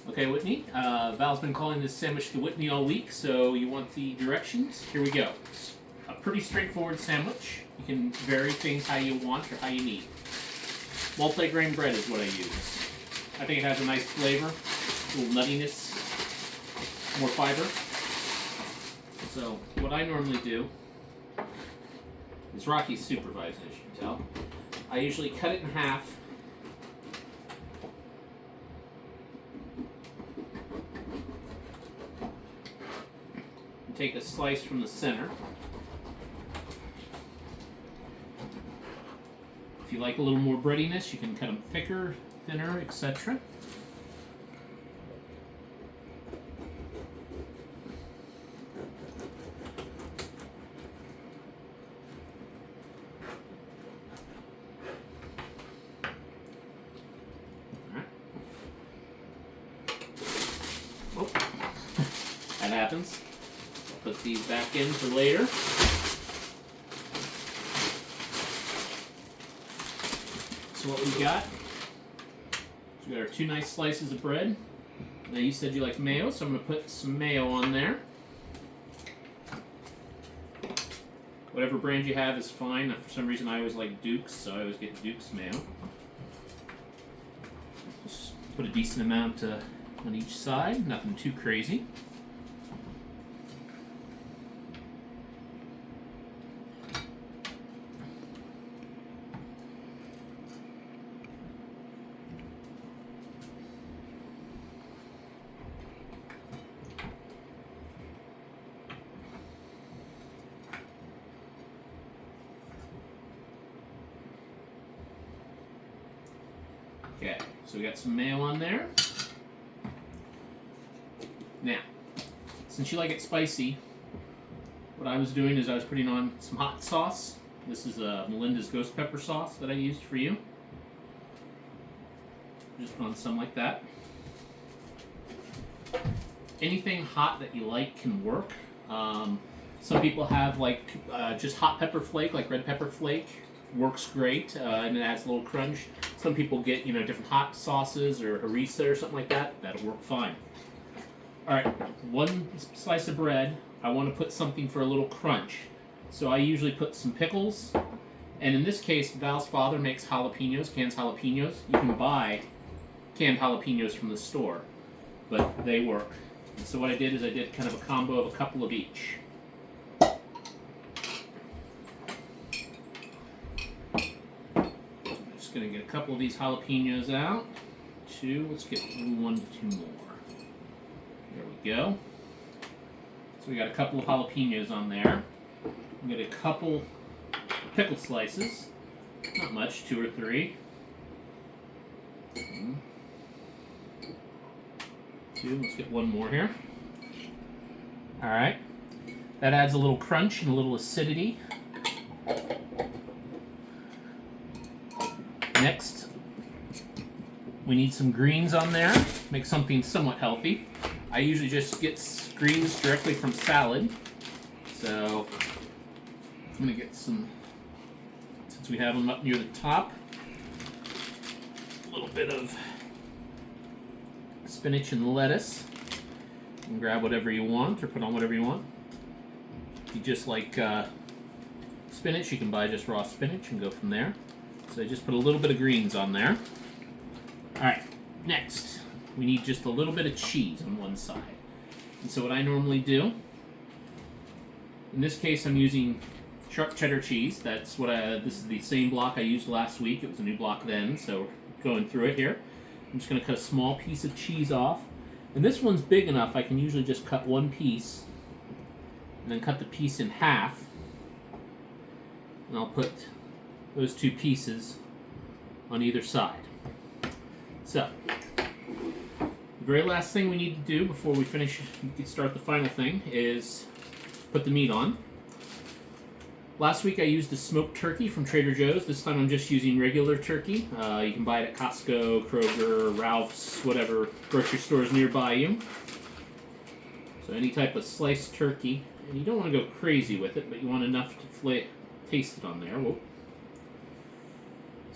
Okay, Whitney. Val's been calling this sandwich the Whitney all week, so you want the directions? Here we go. It's a pretty straightforward sandwich. You can vary things how you want or how you need. Multi-grain bread is what I use. I think it has a nice flavor, a little nuttiness, more fiber. So what I normally do is Rocky's supervising, as you can tell. I usually cut it in half. Take a slice from the center. If you like a little more breadiness, you can cut them thicker, thinner, etc. Oh, that happens. Put these back in for later. So what we got? We got our two nice slices of bread. Now you said you like mayo, so I'm going to put some mayo on there. Whatever brand you have is fine. For some reason I always like Duke's, so I always get Duke's mayo. Just put a decent amount on each side, nothing too crazy. Okay, so we got some mayo on there. Now, since you like it spicy, what I was doing is I was putting on some hot sauce. This is Melinda's ghost pepper sauce that I used for you. Just put on some like that. Anything hot that you like can work. Some people have like just hot pepper flake, like red pepper flake. Works great, and it adds a little crunch. Some people get, different hot sauces or harissa or something like that. That'll work fine. All right, one slice of bread. I want to put something for a little crunch. So I usually put some pickles. And in this case, Val's father makes jalapenos, canned jalapenos. You can buy canned jalapenos from the store, but they work. And so what I did is I did kind of a combo of a couple of each. Going to get a couple of these jalapenos out. Let's get 1 to 2 more. There we go. So we got a couple of jalapenos on there. We get a couple pickle slices. Not much, 2 or 3. 2. Let's get 1 more here. All right. That adds a little crunch and a little acidity. Next, we need some greens on there. Make something somewhat healthy. I usually just get greens directly from salad. So I'm going to get some, since we have them up near the top, a little bit of spinach and lettuce. You can grab whatever you want or put on whatever you want. If you just like spinach, you can buy just raw spinach and go from there. So I just put a little bit of greens on there. Alright, next, we need just a little bit of cheese on one side. And so what I normally do, in this case I'm using sharp cheddar cheese. That's what this is the same block I used last week. It was a new block then, so going through it here. I'm just going to cut a small piece of cheese off. And this one's big enough, I can usually just cut one piece and then cut the piece in half. And I'll put those 2 pieces on either side. So, the very last thing we need to do before we start the final thing is put the meat on. Last week I used a smoked turkey from Trader Joe's. This time I'm just using regular turkey. You can buy it at Costco, Kroger, Ralph's, whatever grocery stores nearby you. So any type of sliced turkey. And you don't want to go crazy with it, but you want enough to taste it on there. Whoa.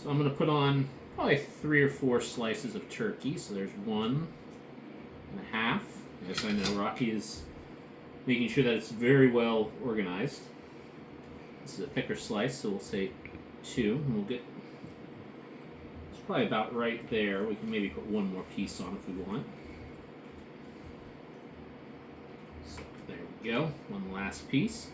So I'm going to put on probably 3 or 4 slices of turkey. So there's 1, and a half. Yes, I know Rocky is making sure that it's very well organized. This is a thicker slice, so we'll say 2, and we'll get. It's probably about right there. We can maybe put one more piece on if we want. So there we go. One last piece.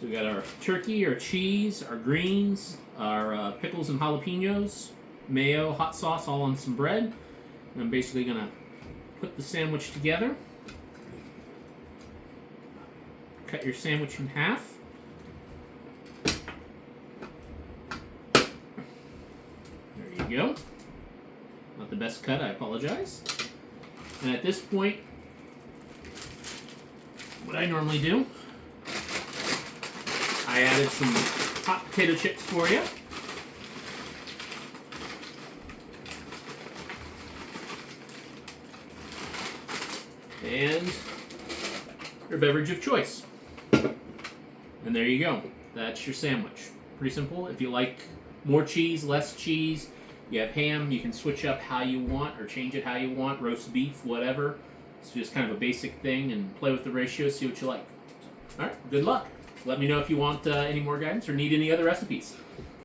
So we got our turkey, our cheese, our greens, our pickles and jalapenos, mayo, hot sauce, all on some bread. And I'm basically going to put the sandwich together. Cut your sandwich in half. There you go. Not the best cut, I apologize. And at this point, what I normally do, I added some hot potato chips for you. And your beverage of choice. And there you go. That's your sandwich. Pretty simple. If you like more cheese, less cheese, you have ham, you can switch up how you want or change it how you want, roast beef, whatever. It's just kind of a basic thing, and play with the ratios, see what you like. All right, good luck. Let me know if you want any more guidance or need any other recipes.